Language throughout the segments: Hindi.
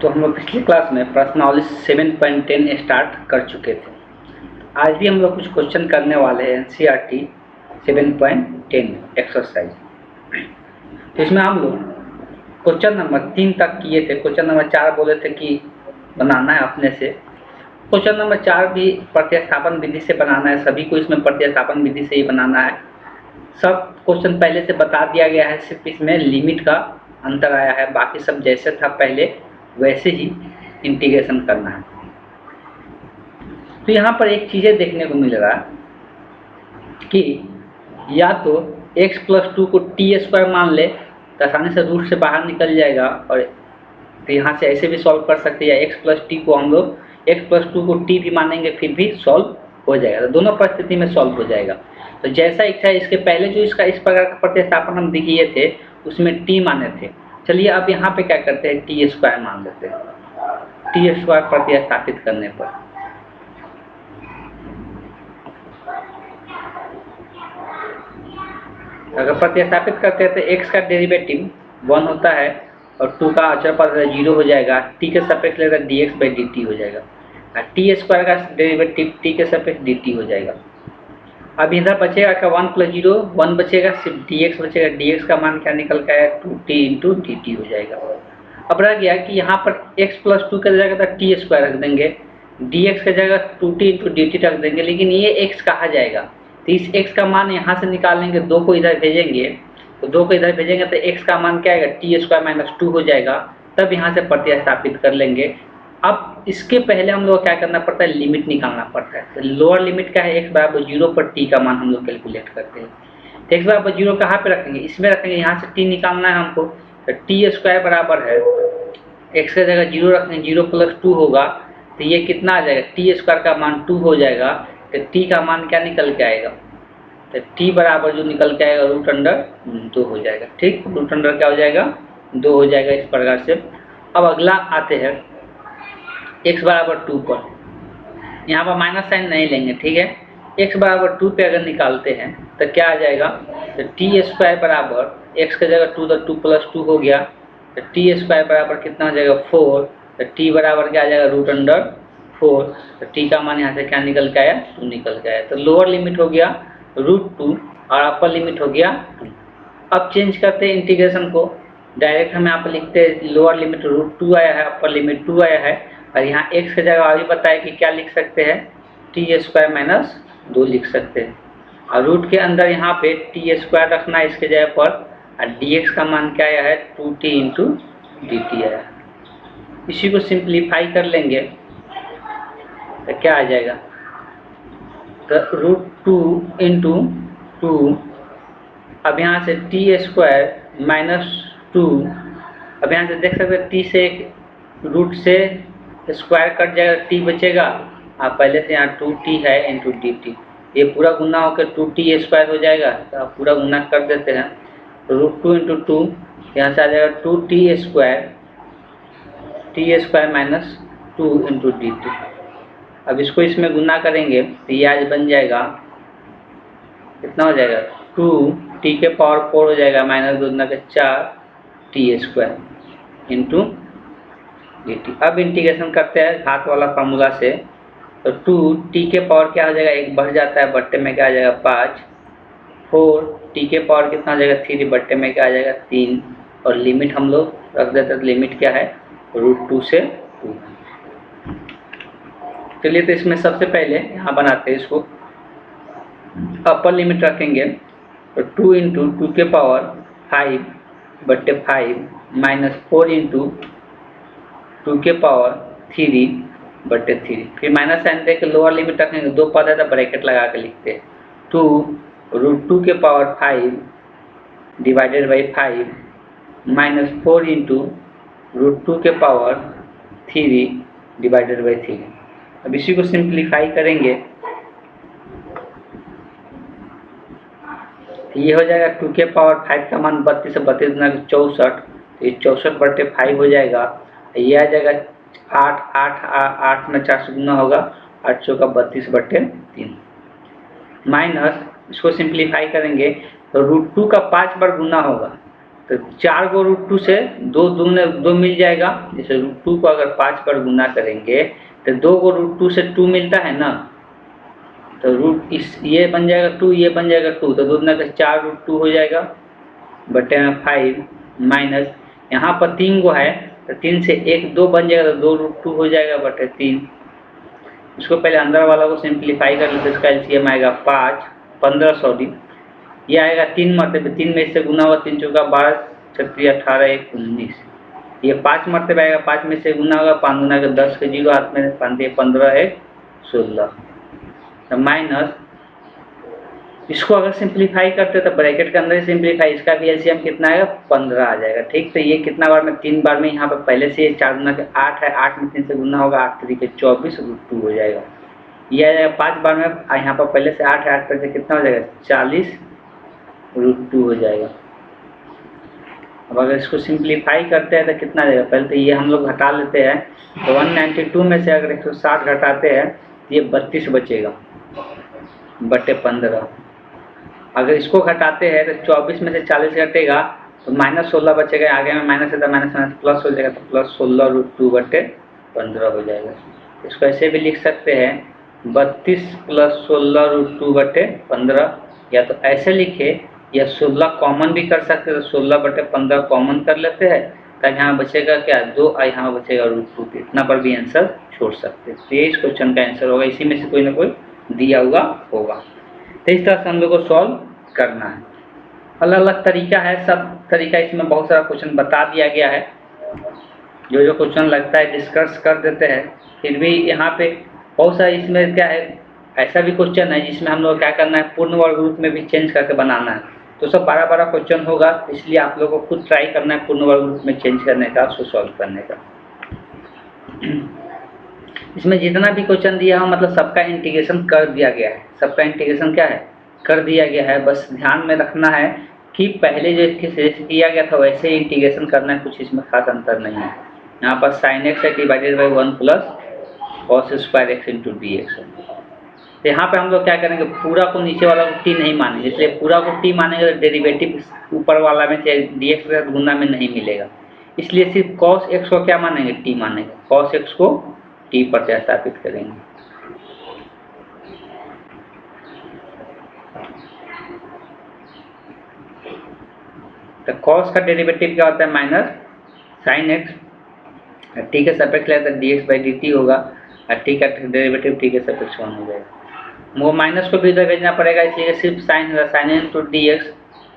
तो हम लोग पिछली क्लास में प्रश्नावली 7.10 स्टार्ट कर चुके थे। आज भी हम लोग कुछ क्वेश्चन करने वाले हैं NCERT 7.10 एक्सरसाइज। तो इसमें हम लोग क्वेश्चन नंबर 3 तक किए थे। क्वेश्चन नंबर 4 बोले थे कि बनाना है अपने से। क्वेश्चन नंबर 4 भी प्रतिस्थापन विधि से बनाना है। सभी को इसमें प्रतिस्थापन विधि से ही बनाना है। सब क्वेश्चन पहले से बता दिया गया है, सिर्फ इसमें लिमिट का अंतर आया है। बाकी सब जैसे था पहले वैसे ही इंटीग्रेशन करना है। तो यहाँ पर एक चीज़ें देखने को मिल रहा है कि या तो x + 2 को t² मान ले तो आसानी से रूट से बाहर निकल जाएगा, और तो यहाँ से ऐसे भी सॉल्व कर सकते हैं। x + t को हम लोग x + 2 को t भी मानेंगे फिर भी सॉल्व हो जाएगा। तो दोनों परिस्थिति में सॉल्व हो जाएगा। तो जैसा इच्छा है, इसके पहले जो इसका इस प्रकार का प्रतिस्थापन हम दिए थे उसमें t माने थे। चलिए अब यहाँ पे क्या करते हैं, t² मान लेते हैं। t² प्रतिस्थापित करने पर अगर प्रतिस्थापित करते हैं तो x का डेरिवेटिव 1 होता है और 2 का अचर पद 0 हो जाएगा। t के सापेक्ष लेगा dx/dt हो जाएगा, और t² का डेरिवेटिव t के सापेक्ष dt हो जाएगा। अब इधर बचेगा क्या, 1 + 0 1 बचेगा, सिर्फ dx बचेगा। dx का मान क्या निकल के आया, 2t × dt हो जाएगा। अब रह गया कि यहाँ पर x + 2 की जगह तो t² रख देंगे, dx की जगह 2t × dt रख देंगे, लेकिन ये x कहा जाएगा। तो इस x का मान यहाँ से निकालेंगे, 2 को इधर भेजेंगे, तो 2 को इधर भेजेंगे तो x का मान क्या आएगा, t² - 2 हो जाएगा। तब यहाँ से प्रतिस्थापित कर लेंगे। अब इसके पहले हम लोग क्या करना पड़ता है, लिमिट निकालना पड़ता है। तो लोअर लिमिट क्या है, x = 0 पर t का मान हम लोग कैलकुलेट करते हैं। तो x = 0 कहाँ पे रखेंगे, इसमें रखेंगे। यहाँ से t निकालना है हमको, तो t² बराबर है x की जगह 0 रखेंगे, 0 + 2 होगा, तो ये कितना आ जाएगा, t² का मान 2 हो जाएगा। तो t का मान क्या निकल के आएगा, तो t बराबर जो निकल के आएगा √2 हो जाएगा। ठीक, √2 क्या हो जाएगा, 2 हो जाएगा इस प्रकार से। अब अगला आते हैं x = 2 पर। यहाँ पर माइनस साइन नहीं लेंगे, ठीक है। x = 2 पे अगर निकालते हैं तो क्या आ जाएगा, तो t² बराबर x की जगह 2 तो 2 + 2 हो गया, तो t² बराबर कितना हो जाएगा, 4। तो t बराबर क्या आ जाएगा, √4। तो t का मान यहाँ से क्या निकल के आया, 2 निकल के आया। तो लोअर लिमिट हो गया √2 और अपर लिमिट हो गया 2। अब चेंज करते हैं इंटीग्रेशन को। डायरेक्ट हम यहाँ पर लिखते हैं, लोअर लिमिट √2 आया है, अपर लिमिट 2 आया है, और यहाँ x की जगह अभी बताया कि क्या लिख सकते हैं, t² - 2 लिख सकते हैं। और रूट के अंदर यहाँ पे t² रखना है इसके जगह पर, और dx का मान क्या आया है, 2t × dt आया है। इसी को सिंप्लीफाई कर लेंगे तो क्या आ जाएगा, तो √2 × 2। अब यहाँ से t² - 2। अब यहाँ से देख सकते हैं t से रूट से स्क्वायर कट जाएगा, t बचेगा। आप पहले से यहाँ 2t है × dt, ये पूरा गुना होकर 2t² हो जाएगा। तो आप पूरा गुना कर देते हैं, √2 × 2 यहाँ से आ जाएगा 2t² - 2 × dt। अब इसको इसमें गुना करेंगे तो ये आज बन जाएगा, कितना हो जाएगा, 2t⁴ हो जाएगा, -2 4t² × dt। अब इंटीग्रेशन करते हैं घात वाला फार्मूला से। तो 2t⁴ क्या हो जाएगा, 1 बढ़ जाता है, बट्टे में क्या आ जाएगा, 5। 4t⁴ कितना हो जाएगा, 3, बट्टे में क्या आ जाएगा, 3। और लिमिट हम लोग रख देते हैं, तो लिमिट क्या है, √2 से 2। चलिए तो इसमें सबसे पहले यहाँ बनाते हैं इसको। अपर लिमिट रखेंगे तो 2 × 2⁵ बट्टे 5 -4 × 2⁵ बट्टे 3। फिर माइनस साइन दे के लोअर लिमिट रखेंगे, 2 पद है तो ब्रैकेट लगा के लिखते हैं। 2 √2⁵ डिवाइडेड बाई 5 -4 × √2⁵ डिवाइडेड बाई 3। अब इसी को सिंप्लीफाई करेंगे तो ये हो जाएगा 2⁵ का मान 32 है, 32 × 64, तो ये 64/5 हो जाएगा। ये आ जाएगा 8 में 4 से गुना होगा, 8 चौका 32/3 माइनस, इसको सिंप्लीफाई करेंगे तो √2 का 5 बार गुना होगा, तो 4 को √2 से 2 दूने 2 मिल जाएगा। जैसे √2 को अगर 5 पर गुना करेंगे तो 2 को √2 से 2 मिलता है ना, तो रूट इस ये बन जाएगा 2, ये बन जाएगा 2, तो 2 दूना 4 √2 हो जाएगा बटे में 5 माइनस यहाँ पर 3 को है तो 3 से 1 2 बन जाएगा, तो 2 √2 हो जाएगा बटे 3। इसको पहले अंदर वाला को सिंप्लीफाई कर लेते, इसका एलसीएम आएगा 15 सॉरी, ये आएगा 3 मरतबे, 3 में इससे गुना होगा, 3 चौका 12 छत्तीस 18 1 19, ये 5 मरतबे आएगा, 5 में से गुना होगा, 5 गुना के 10 के 0 हाथ में 15 1 16, तो माइनस इसको अगर सिंप्लीफाई करते तो ब्रैकेट के अंदर ही सिंप्लीफाई, इसका भी एलसीएम कितना आएगा 15 आ जाएगा। ठीक, तो ये कितना बार में 3 बार में, यहाँ पर पहले से 4 गुना के 8 है, 8 में 3 से गुना होगा, 8 3 के 24 √2 हो जाएगा। ये आ जाएगा 5 बार में, यहाँ पर पहले से 8 है, 8 पर से कितना हो जाएगा 40 √2 हो जाएगा। अब अगर इसको सिंप्लीफाई करते हैं तो कितना आ जाएगा, पहले तो ये हम लोग घटा लेते हैं, तो 192 में से अगर 160 घटाते हैं तो ये 32 बचेगा बटे 15। अगर इसको घटाते हैं तो 24 में से 40 घटेगा तो -16 बचेगा, आगे में माइनस है तो माइनस माइनस प्लस हो जाएगा, तो +16 √2 बटे 15 हो जाएगा। इसको ऐसे भी लिख सकते हैं 32 + 16 √2 बटे 15, या तो ऐसे लिखे या 16 कॉमन भी कर सकते हैं, तो 16 बटे 15 कॉमन कर लेते हैं, तब यहाँ बचेगा क्या 2 और यहाँ बचेगा √2, इतना पर भी आंसर छोड़ सकते हैं। तो ये इस क्वेश्चन का आंसर होगा, इसी में से कोई ना कोई दिया हुआ होगा। तो इस तरह से हम लोग को सॉल्व करना है। अलग अलग तरीका है, सब तरीका इसमें बहुत सारा क्वेश्चन बता दिया गया है, जो जो क्वेश्चन लगता है डिस्कस कर देते हैं। फिर भी यहाँ पे बहुत सारा इसमें क्या है, ऐसा भी क्वेश्चन है जिसमें हम लोग क्या करना है, पूर्ण वर्ग रूप में भी चेंज करके बनाना है, तो सब 12 क्वेश्चन होगा, इसलिए आप लोगों को खुद ट्राई करना है पूर्ण वर्ग रूप में चेंज करने का, उसको सॉल्व करने का। इसमें जितना भी क्वेश्चन दिया हो मतलब सबका इंटीग्रेशन कर दिया गया है, सबका इंटीग्रेशन क्या है कर दिया गया है। बस ध्यान में रखना है कि पहले जो किया गया था वैसे ही इंटीग्रेशन करना है, कुछ इसमें खास अंतर नहीं है। यहाँ पर sin x है divided by 1 + cos² x × dx है। तो यहाँ पे हम लोग क्या करेंगे, पूरा को नीचे वाला को t नहीं मानेंगे, इसलिए पूरा को t मानेंगे तो डेरिवेटिव ऊपर वाला में चाहे dx के साथ गुना में नहीं मिलेगा, इसलिए सिर्फ cos x को क्या मानेंगे t मानेंगे, cos x को t पर प्रतिस्थापित करेंगे। तो cos का डेरिवेटिव क्या होता है -sin x, t के सापेक्ष लेते हैं dx/dt होगा, और t का डेरिवेटिव t के सापेक्ष 1 हो जाएगा। वो माइनस को भी इधर भेजना पड़ेगा, इसलिए सिर्फ sin × dx,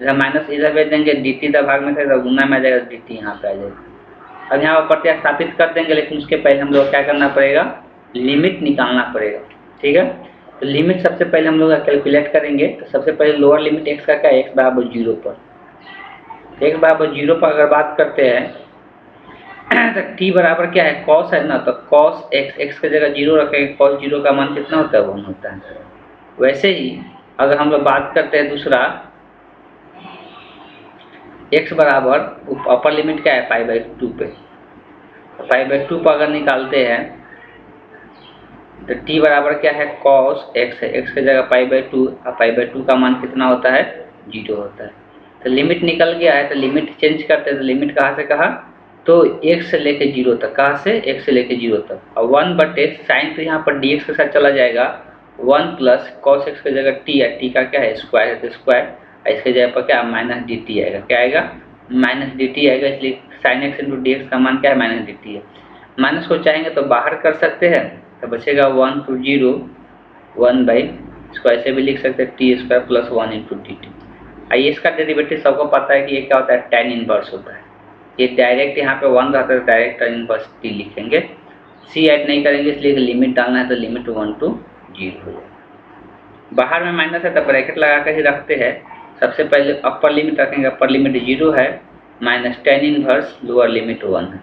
जब माइनस इधर भेज देंगे dt इधर भाग में था तो गुना में आ जाएगा, dt यहाँ पे आ जाएगा। अब यहाँ पर प्रतिस्थापित कर देंगे, लेकिन उसके पहले हम लोग क्या करना पड़ेगा, लिमिट निकालना पड़ेगा। ठीक है, तो लिमिट सबसे पहले हम लोग कैलकुलेट करेंगे। तो सबसे पहले लोअर लिमिट x का क्या है, x = 0 पर, x = 0 पर अगर बात करते हैं तो t बराबर क्या है cos है ना, तो cos x की जगह 0 रखेंगे, cos 0 का मान कितना होता है 1 होता है। वैसे ही अगर हम लोग बात करते हैं दूसरा, x बराबर अपर लिमिट क्या है π/2 पे, π/2 पर अगर निकालते हैं तो t बराबर क्या है cos x है, x की जगह π/2, और π/2 का मान कितना होता है 0 होता है। तो लिमिट निकल गया है, तो लिमिट चेंज करते हैं, तो लिमिट कहाँ से कहाँ, तो x से लेके 0 तक, कहाँ से x से लेके 0 तक, और 1 बटे साइन तो यहाँ पर dx के साथ चला जाएगा, 1 + cos x की जगह t है, t का क्या है स्क्वायर है, तो स्क्वायर, इसके जगह पर क्या -dt आएगा, क्या आएगा -dt आएगा, इसलिए sin x × dx का मान क्या है -dt है। माइनस को चाहेंगे तो बाहर कर सकते हैं, तो बचेगा 1 to 0 1/, इसको ऐसे भी लिख सकते हैं t² + 1 × dt। आइए इसका डेरिवेटिव सबको पता है कि ये क्या होता है tan इनवर्स होता है, ये डायरेक्ट यहाँ पे 1 रहता है, डायरेक्ट tan इनवर्स t लिखेंगे, c ऐड नहीं करेंगे, इसलिए लिमिट डालना है तो लिमिट 1 to 0 हो जाएगा। बाहर में माइनस है तो ब्रैकेट लगा कर ही रखते हैं। सबसे पहले अपर लिमिट रखेंगे, अपर लिमिट 0 है, minus tan inverse lower limit 1 है।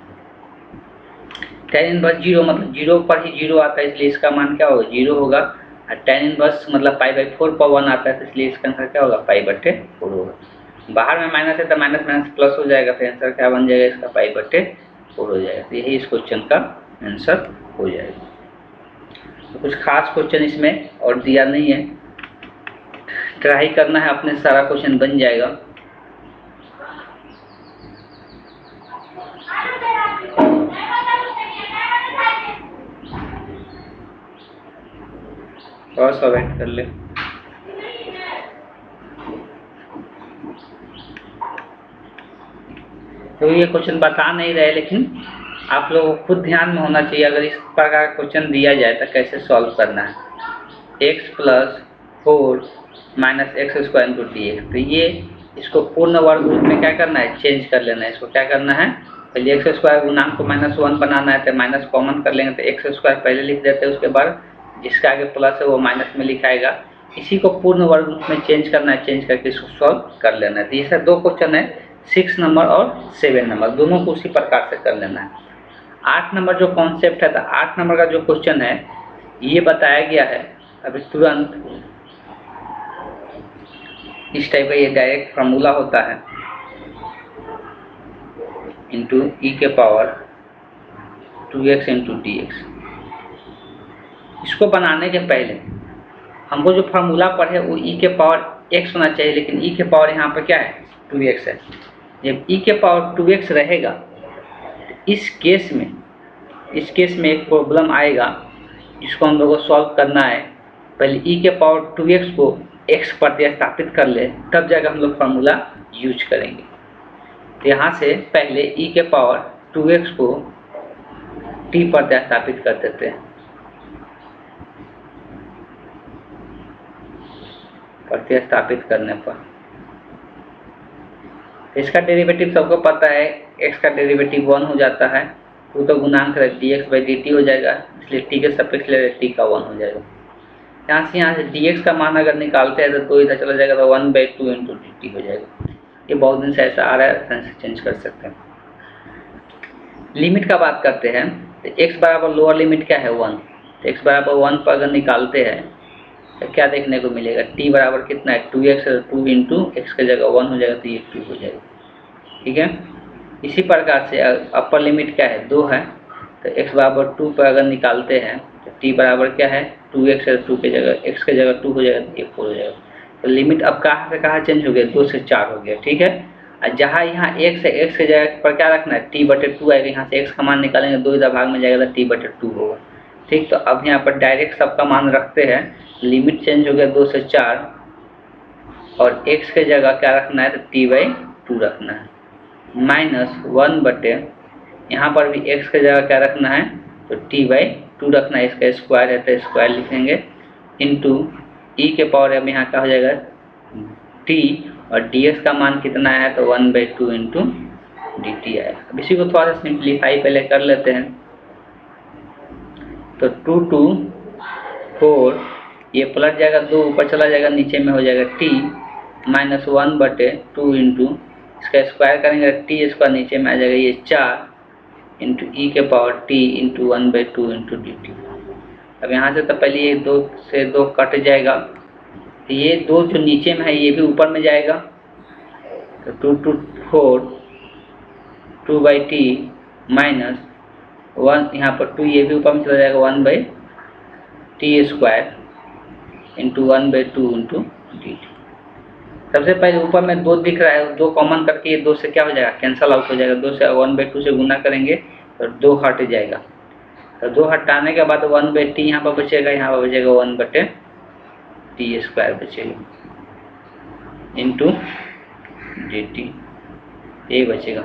tan इनवर्स 0 मतलब 0 पर ही 0 आता है, इसलिए इसका मान क्या होगा 0 होगा, और tan इनवर्स मतलब π/4 पर 1 आता है, इसलिए इसका आंसर क्या होगा π/4 होगा। बाहर में माइनस है तो माइनस माइनस प्लस हो जाएगा, तो आंसर क्या बन जाएगा इसका π/4 हो जाएगा। तो यही इस क्वेश्चन का आंसर हो जाएगा। तो कुछ खास क्वेश्चन इसमें और दिया नहीं है, ट्राई करना है अपने, सारा क्वेश्चन बन जाएगा। थोड़ा सा वेट कर ले। तो ये क्वेश्चन बता नहीं रहे, लेकिन आप लोगों को खुद ध्यान में होना चाहिए अगर इस प्रकार का क्वेश्चन दिया जाए तो कैसे सॉल्व करना है। x plus 4 minus x square into D x, तो ये इसको पूर्ण वर्ग रूप में क्या करना है, चेंज कर लेना है। इसको क्या करना है, पहले एक्स स्क्वायर गुणांक को -1 बनाना है, तो माइनस कॉमन कर लेंगे, तो एक्स स्क्वायर पहले लिख देते हैं, उसके बाद जिसका आगे प्लस है वो माइनस में लिखाएगा। इसी को पूर्ण वर्ग रूप में चेंज करना है, चेंज करके इसको सॉल्व कर लेना है। तो ये सब दो क्वेश्चन है, 6 नंबर और 7 नंबर, दोनों को उसी प्रकार से कर लेना है। 8 नंबर जो कॉन्सेप्ट है, तो 8 नंबर का जो क्वेश्चन है ये बताया गया है अभी तुरंत। इस टाइप का ये डायरेक्ट फार्मूला होता है, इंटू ई के power 2x into D x. इसको बनाने के पहले हमको जो फार्मूला पर है वो ई के पावर x होना चाहिए, लेकिन ई के पावर यहाँ पर क्या है, 2x है। जब ई के पावर 2x रहेगा तो इस केस में एक प्रॉब्लम आएगा, जिसको हम लोगों को सॉल्व करना है। पहले ई के पावर 2x को x पर प्रतिस्थापित कर ले, तब जाकर हम लोग फार्मूला यूज करेंगे। तो यहाँ से पहले ई के पावर 2x को t पर प्रतिस्थापित कर देते हैं। प्रतिस्थापित करने पर इसका डेरिवेटिव सबको पता है, x का डेरिवेटिव 1 हो जाता है, 2 तो गुणांक है dx बाई dt हो जाएगा, इसलिए t के सापेक्ष ले t का 1 हो जाएगा। यहाँ से dx का मान अगर निकालते हैं तो 2 इधर चला जाएगा, तो 1/2 इंटू dt हो जाएगा। ये बहुत दिन से ऐसा आ रहा है, आसानी से चेंज कर सकते हैं। लिमिट का बात करते हैं, तो x बराबर लोअर लिमिट क्या है 1, तो x बराबर 1 पर अगर निकालते हैं तो क्या देखने को मिलेगा, t बराबर कितना है 2x, 2 इंटू एक्स की जगह 1 हो जाएगा, तो ये 2 हो जाएगा। ठीक है, इसी प्रकार से अपर लिमिट क्या है 2 है, तो x बराबर 2 पर अगर निकालते हैं तो t बराबर क्या है 2x, 2 की जगह x की जगह 2 हो जाएगा, तो ये 4 हो जाएगा। तो लिमिट अब कहाँ से कहाँ चेंज हो गया, 2 से 4 हो गया। ठीक है, और जहाँ यहाँ x है, x की जगह पर क्या रखना है, t/2 आएगा। यहाँ से x का मान निकालेंगे, 2 इधर भाग में जाएगा तो t/2 होगा। ठीक, तो अब यहाँ पर डायरेक्ट सबका मान रखते हैं, लिमिट चेंज हो गया 2 से 4, और x की जगह क्या रखना है, तो t/2 रखना है, -1 यहाँ पर भी x की जगह क्या रखना है, तो t/2 रखना है, इसका स्क्वायर है तो स्क्वायर लिखेंगे, इंटू ई के पावर अब यहाँ क्या हो जाएगा t, और dx का मान कितना है, तो 1/2 इंटू dt आएगा। अब इसी को थोड़ा सा सिंप्लीफाई पहले कर लेते हैं, तो 2 2 4, ये पलट जाएगा, 2 ऊपर चला जाएगा, नीचे में हो जाएगा t -1/2 इंटू इसका स्क्वायर करेंगे, टी स्क्वायर नीचे में आ जाएगा, ये 4 इंटू ई के power t into 1/2 into d T. अब यहाँ से तो पहले ये 2 से 2 कट जाएगा, तो ये 2 जो नीचे में है ये भी ऊपर में जाएगा, तो 2 2 4 2/t -1, यहाँ पर 2 ये भी ऊपर में चला जाएगा, 1/t square into 1/2 into d T. सबसे पहले ऊपर में 2 दिख रहा है, 2 कॉमन करके ये 2 से क्या हो जाएगा, कैंसल आउट हो जाएगा। 2 से 1/2 से गुना करेंगे तो 2 हट जाएगा, तो 2 हटाने के बाद 1/t यहाँ पर बचेगा, यहाँ पर बचेगा 1/t स्क्वायर बचेगा इंटू डी टी, ये बचेगा।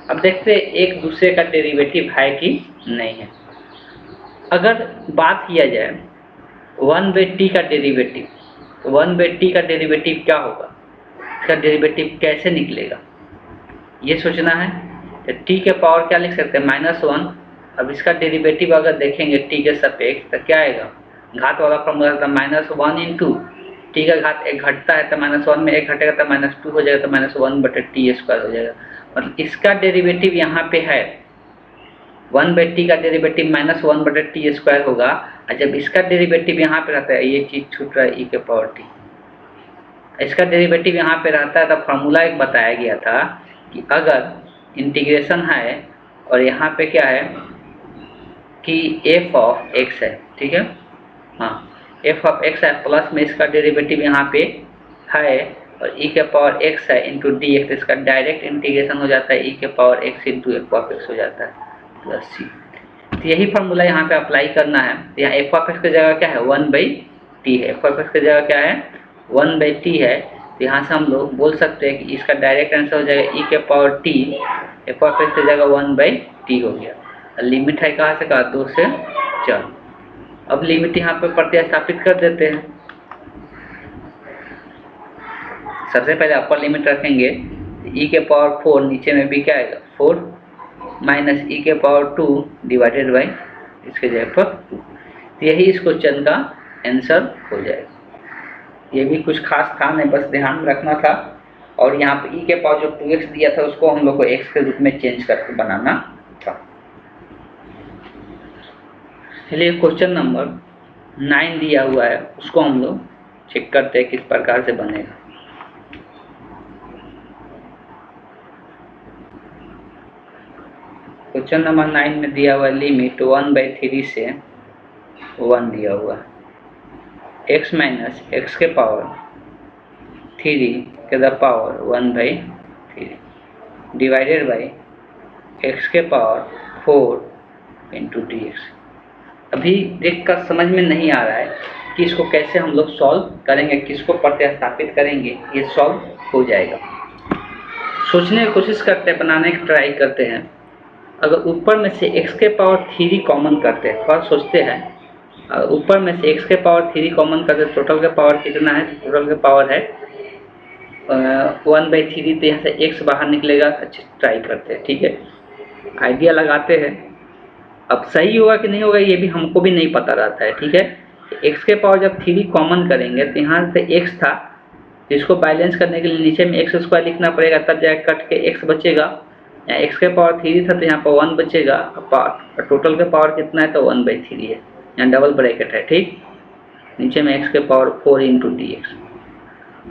अब देखते हैं एक दूसरे का डेरिवेटिव है कि नहीं है। अगर बात किया जाए 1/t का डेरिवेटिव, तो 1/t का डेरिवेटिव क्या होगा, इसका डेरिवेटिव कैसे निकलेगा, ये सोचना है। तो t के पावर क्या लिख सकते हैं, -1। अब इसका डेरिवेटिव अगर देखेंगे t के सापेक्ष तो क्या आएगा, घात वाला फॉर्मूला था, -1 इंटू t का घात 1 घटता है, तो -1 में 1 घटेगा तो -2 हो जाएगा, तो -1/t स्क्वायर हो जाएगा। मतलब इसका डेरिवेटिव यहाँ पे है 1/t का डेरिवेटिव -1/t स्क्वायर होगा, और जब इसका डेरिवेटिव यहाँ पे रहता है, ये चीज़ छूट रहा है, e के पावर t, इसका डेरिवेटिव यहाँ पे रहता है, तो फार्मूला एक बताया गया था कि अगर इंटीग्रेशन है और यहाँ पे क्या है कि f ऑफ x है, ठीक है, हाँ f ऑफ x है, प्लस में इसका डेरिवेटिव यहाँ पे है और e के पावर x है इंटू डी एक्स, इसका डायरेक्ट इंटीग्रेशन हो जाता है, e के power x into f of x हो जाता है प्लस c। तो यही फार्मूला यहाँ पे अप्लाई करना है। तो यहाँ f ऑफ x की जगह क्या है 1/t टी है। एफ ऑफ एक्स की जगह क्या है 1/t है। तो यहाँ से हम लोग बोल सकते हैं कि इसका डायरेक्ट आंसर हो जाएगा e के power t, F of x की जगह 1/t हो गया। लिमिट है कहाँ से कहा 2 से 4। अब लिमिट यहाँ पे प्रतिस्थापित कर देते हैं। सबसे पहले अपर लिमिट रखेंगे e के पावर 4, नीचे में भी क्या आएगा 4 माइनस e के पावर 2 डिवाइडेड बाई इसके जगह पर 2। तो यही इस क्वेश्चन का आंसर हो जाएगा। ये भी कुछ खास था नहीं, बस ध्यान रखना था। और यहाँ पे e के पावर जो 2x दिया था उसको हम लोग को x के रूप में चेंज करके बनाना था। चलिए क्वेश्चन नंबर 9 दिया हुआ है, उसको हम लोग चेक करते हैं किस प्रकार से बनेगा। क्वेश्चन नंबर 9 में दिया हुआ लिमिट 1/3 से 1 दिया हुआ है, x माइनस एक्स के पावर 3 के the power 1/3 divided by x के पावर 4 इंटू dx। अभी देख कर समझ में नहीं आ रहा है कि इसको कैसे हम लोग सॉल्व करेंगे, किसको प्रतिस्थापित करेंगे, ये सॉल्व हो जाएगा। सोचने की कोशिश करते हैं, बनाने की ट्राई करते हैं। अगर ऊपर में से x के पावर 3 कॉमन करते हैं, थोड़ा सोचते हैं, ऊपर में से x के पावर 3 कॉमन करते हैं, टोटल का पावर कितना है, टोटल का पावर है 1/3। तो यहाँ से x बाहर निकलेगा। अच्छा ट्राई करते हैं, ठीक है, आइडिया लगाते हैं। अब सही होगा कि नहीं होगा ये भी हमको भी नहीं पता रहता है, ठीक है। x के पावर जब 3 कॉमन करेंगे तो यहाँ से x था, जिसको बैलेंस करने के लिए नीचे में x² लिखना पड़ेगा, तब जाकर कट के x बचेगा। यहाँ x के पावर 3 था तो यहाँ पर 1 बचेगा। टोटल का पावर कितना है तो 1/3 है, यहाँ डबल ब्रैकेट है, ठीक। नीचे में x के पावर 4 इंटू dx।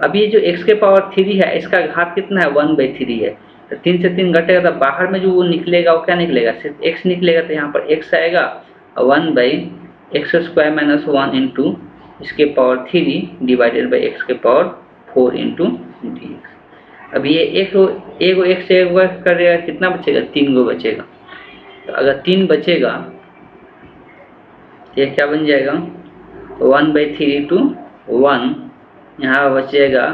अब ये जो x के पावर 3 है इसका घात कितना है 1/3 है। तो 3 से 3 घटेगा तो बाहर में जो वो निकलेगा वो क्या निकलेगा, सिर्फ x निकलेगा। तो यहाँ पर x आएगा 1/x² माइनस 1 इंटू इसके पावर 3 डिवाइडेड बाई x के पावर 4 इंटू dx। अब ये एक x से एक वर्क करेगा, कितना बचेगा 3 गो बचेगा। तो अगर 3 बचेगा ये क्या बन जाएगा 1/3 टू 1, यहाँ बचेगा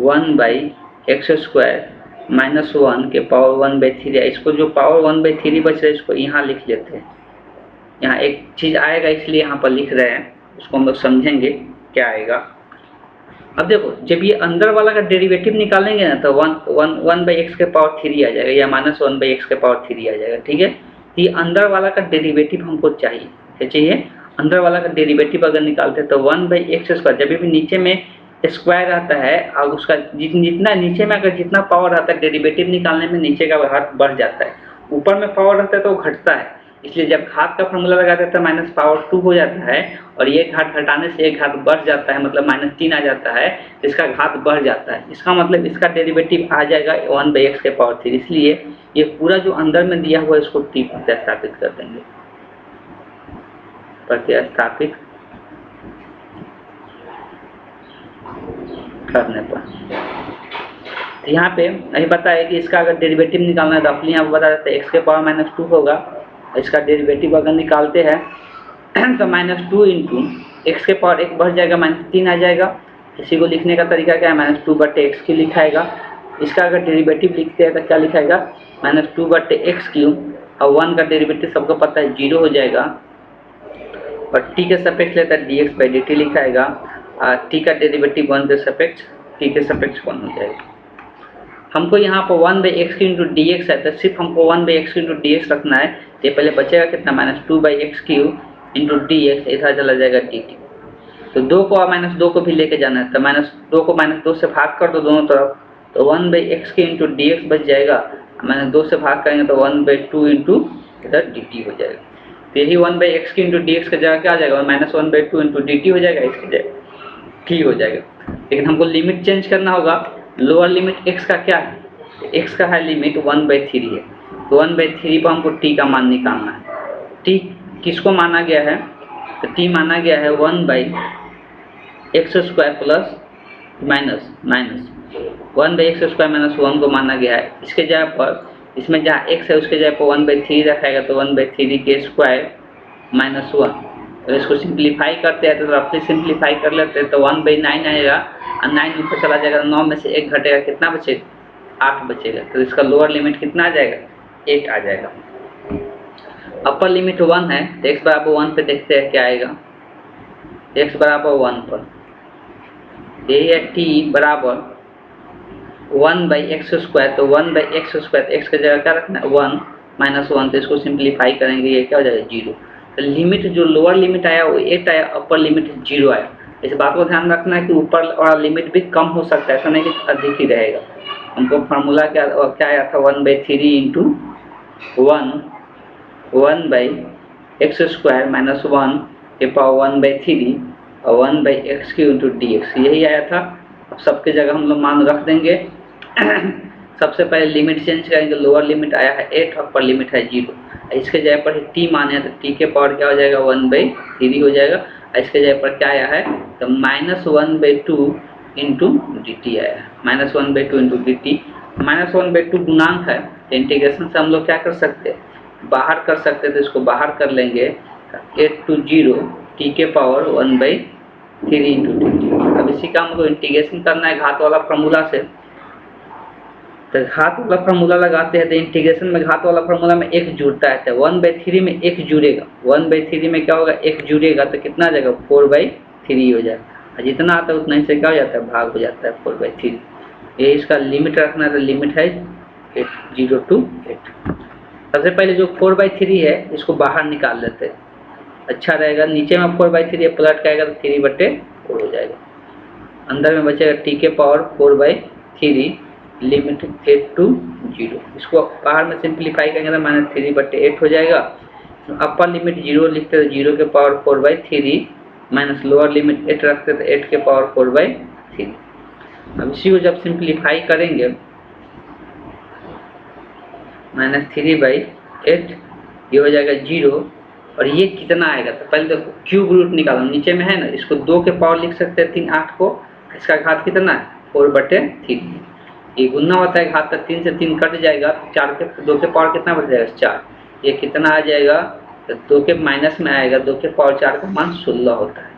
1/x² माइनस 1 के पावर 1/3 है। इसको जो पावर 1/3 बच रहा है इसको यहाँ लिख लेते हैं। यहाँ एक चीज़ आएगा इसलिए यहाँ पर लिख रहे हैं, उसको हम लोग समझेंगे क्या आएगा। अब देखो जब ये अंदर वाला का डेरिवेटिव निकालेंगे ना तो 1/x के पावर 3 आ जाएगा या माइनस 1/x के पावर 3 आ जाएगा, ठीक है। ये अंदर वाला का डेरिवेटिव हमको चाहिए, क्या चाहिए, अंदर वाला का डेरिवेटिव अगर निकालते हैं तो 1/x², जब भी नीचे में स्क्वायर रहता है और उसका जितना नीचे में अगर जितना पावर रहता है डेरिवेटिव निकालने में नीचे का घात बढ़ जाता है, ऊपर में पावर रहता है तो वो घटता है। इसलिए जब घात का फॉर्मूला लगाते हैं तो माइनस पावर 2 हो जाता है और ये घात हटाने से एक घात बढ़ जाता है, मतलब -3 आ जाता है, तो इसका घात बढ़ जाता है। इसका मतलब इसका डेरिवेटिव आ जाएगा 1/x के पावर 3। इसलिए ये पूरा जो अंदर में दिया हुआ है इसको t प्रतिस्थापित कर देंगे। प्रतिस्थापित करने पर यहाँ पे अभी बताया कि इसका अगर डेरिवेटिव निकालना है तो अपने यहाँ बता देते हैं x के पावर -2 होगा। इसका डेरिवेटिव अगर निकालते हैं तो -2 इंटू एक्स के पावर 1 बढ़ जाएगा, -3 आ जाएगा। इसी को लिखने का तरीका क्या है, -2/x क्यू लिखाएगा। इसका अगर डेरिवेटिव लिखते हैं तो क्या लिखाएगा, -2/x क्यू, और 1 का डेरिवेटिव सबको पता है 0 हो जाएगा। और t के सापेक्ष लेता है dx/dt लिखाएगा। t का डेरिवेटिव 1 के सापेक्ष t के सापेक्ष 1 हो जाएगा। हमको यहाँ पर 1/x इंटू dx है तो सिर्फ हमको 1/x इंटू dx रखना है। ये पहले बचेगा कितना, -2/x क्यू इंटू dx, इधर चला जाएगा dt। तो 2 को और -2 को भी लेके जाना है तो -2 को -2 से भाग कर दो दोनों तरफ, तो 1/x के इंटू dx बच जाएगा। -2 से भाग करेंगे तो 1/2 इंटू इधर dt हो जाएगा। तो यही 1/x के इंटू dx का जगह क्या आ जाएगा, -1/2 इंटू dt हो जाएगा, इसकी जगह t हो जाएगा। लेकिन हमको लिमिट चेंज करना होगा। लोअर लिमिट x का क्या है, x का है लिमिट 1/3 है, तो 1/3 पर हमको t का मान निकालना है। t किसको माना गया है, तो t माना गया है 1/x² plus minus 1/x² minus 1 को माना गया है। इसके जगह पर इसमें जहाँ x है उसके जगह पर 1/3 रखेगा तो 1/3 के स्क्वायर माइनस 1 अगर इसको सिंप्लीफाई करते हैं तो रफली सिंप्लीफाई कर लेते हैं तो 1/9 आएगा और 9 ऊपर चला जाएगा, 9 में से 1 घटेगा, कितना बचेगा 8 बचेगा। तो इसका लोअर लिमिट कितना आ जाएगा 8 आ जाएगा। अपर लिमिट 1 है तो x बराबर 1 पे देखते हैं क्या आएगा। x बराबर 1 पर यही है t बराबर 1/x², तो 1/x², x की जगह क्या रखना है 1 -1, तो इसको सिंप्लीफाई करेंगे ये क्या हो जाएगा 0। तो लिमिट जो लोअर लिमिट आया वो 8 आया, अपर लिमिट 0 आया। इस बात को ध्यान रखना है कि ऊपर वाला लिमिट भी कम हो सकता है, ऐसा नहीं कि अधिक ही रहेगा। हमको फार्मूला क्या आया था 1/3 इंटू 1/x² माइनस 1 के पावर 1/3 और 1/x³ इंटू dx, यही आया था। अब सबके जगह हम लोग मान रख देंगे। सबसे पहले लिमिट चेंज करेंगे, लोअर लिमिट आया है 8, अपर लिमिट है 0। इसके जगह पर t माने तो t के पावर क्या हो जाएगा 1/3 हो जाएगा। इसके जगह पर क्या आया है तो -1/2 इंटू dt आया है, -1/2 इंटू dt। -1/2 गुणांक है तो इंटीग्रेशन से हम लोग क्या कर सकते हैं बाहर कर सकते हैं, तो इसको बाहर कर लेंगे 8 to 0 t के पावर 1/3 इंटू dt। अब इसी का हमको इंटीग्रेशन करना है घात वाला फार्मूला से, तो घात वाला फार्मूला लगाते हैं। तो इंटीग्रेशन में घात वाला फार्मूला में 1 जुड़ता है, तो 1/3 में 1 जुड़ेगा, 1/3 में क्या होगा 1 जुड़ेगा तो कितना आ जाएगा 4/3 हो जाएगा, और जितना आता है उतना से क्या हो जाता है भाग हो जाता है 4/3। ये इसका लिमिट रखना है, तो लिमिट है 0 to 8। सबसे पहले जो 4/3 है इसको बाहर निकाल लेते हैं, अच्छा रहेगा। नीचे में 4/3 पलट के आएगा तो 3/4 हो जाएगा, अंदर में बचेगा t के पावर 4/3 लिमिट 8 to 0। इसको बाहर में सिंप्लीफाई करेंगे तो -3/8 हो जाएगा। अपर लिमिट 0 लिखते तो 0 के पावर 4/3 माइनस लोअर लिमिट 8 रखते तो 8 के पावर 4/3। अब इसी को जब सिंप्लीफाई करेंगे -3/8 ये हो जाएगा 0, और ये कितना आएगा तो पहले तो क्यूब रूट निकालो, नीचे में है ना, इसको 2 के पावर लिख सकते हैं 3 8 को, इसका घात कितना है 4/3। ये गुना होता है घात, 3 से 3 कट जाएगा, 2 के पावर कितना बच जाएगा 4, ये कितना आ जाएगा तो 2 के माइनस में आएगा, 2 के पावर 4 का मान 16 होता है।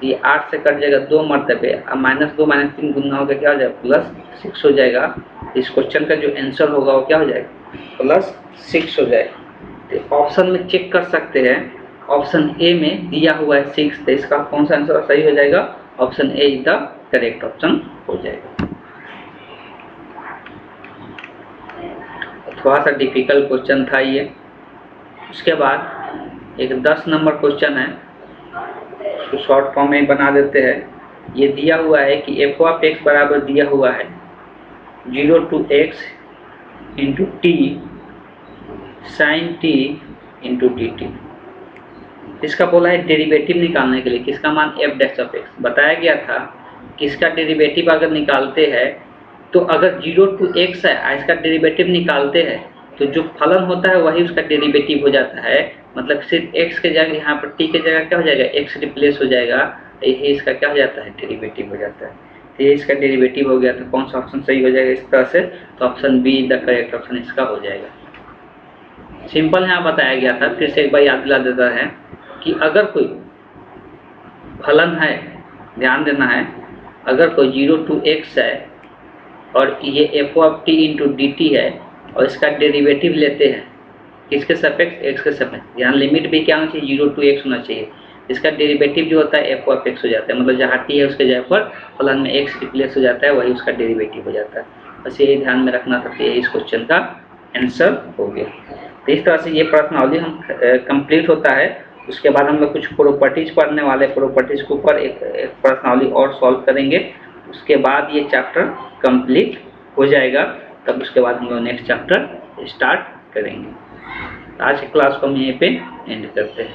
ये 8 से कट जाएगा 2 मरतबे, अब -2 -3 गुना होगा क्या हो जाएगा +6 हो जाएगा। इस क्वेश्चन का जो आंसर होगा वो क्या हो जाएगा +6 हो जाएगा। तो ऑप्शन में चेक कर सकते हैं, ऑप्शन ए में दिया हुआ है 6, तो इसका कौन सा आंसर सही हो जाएगा, option A is the correct option हो जाएगा। थोड़ा सा डिफिकल्ट क्वेश्चन था ये। उसके बाद एक 10 नंबर क्वेश्चन है, उसको शॉर्ट फॉर्म में बना देते हैं। ये दिया हुआ है कि f(x) बराबर दिया हुआ है 0 to x into t sine t into d t. इसका बोला है डेरिवेटिव निकालने के लिए, किसका मान f'(x) बताया गया था। किसका डेरिवेटिव अगर निकालते हैं तो अगर 0 to x है, इसका डेरिवेटिव निकालते हैं तो जो फलन होता है वही उसका डेरिवेटिव हो जाता है। मतलब सिर्फ x के जगह यहाँ पर t के जगह क्या हो जाएगा x रिप्लेस हो जाएगा, यही इसका क्या हो जाता है डेरिवेटिव हो जाता है। तो ये इसका डेरिवेटिव हो गया, तो कौन सा ऑप्शन सही हो जाएगा इस तरह से, तो option be the correct option इसका हो जाएगा। सिंपल यहाँ बताया गया था, फिर से एक बार याद दिला देता है कि अगर कोई फलन है, ध्यान देना है, अगर कोई 0 to x है और ये f(t) इंटू डी टी है और इसका डेरिवेटिव लेते हैं किसके सापेक्ष x के सापेक्ष, यहाँ लिमिट भी क्या होना चाहिए 0 to x होना चाहिए। इसका डेरिवेटिव जो होता है f(x) हो जाता है, मतलब जहाँ t है उसके जगह पर फलन में x रिप्लेस हो जाता है, वही उसका डेरिवेटिव हो जाता है। बस यही ध्यान में रखना था, ये इस क्वेश्चन का आंसर हो गया। तो इस तरह से ये प्रश्नावली हम कंप्लीट होता है। उसके बाद हम लोग कुछ प्रॉपर्टीज पढ़ने वाले, प्रॉपर्टीज के ऊपर एक प्रश्नावली और सॉल्व करेंगे। उसके बाद ये चैप्टर कंप्लीट हो जाएगा, तब उसके बाद हम लोग नेक्स्ट चैप्टर स्टार्ट करेंगे। आज की क्लास को हम यहीं पे एंड करते हैं।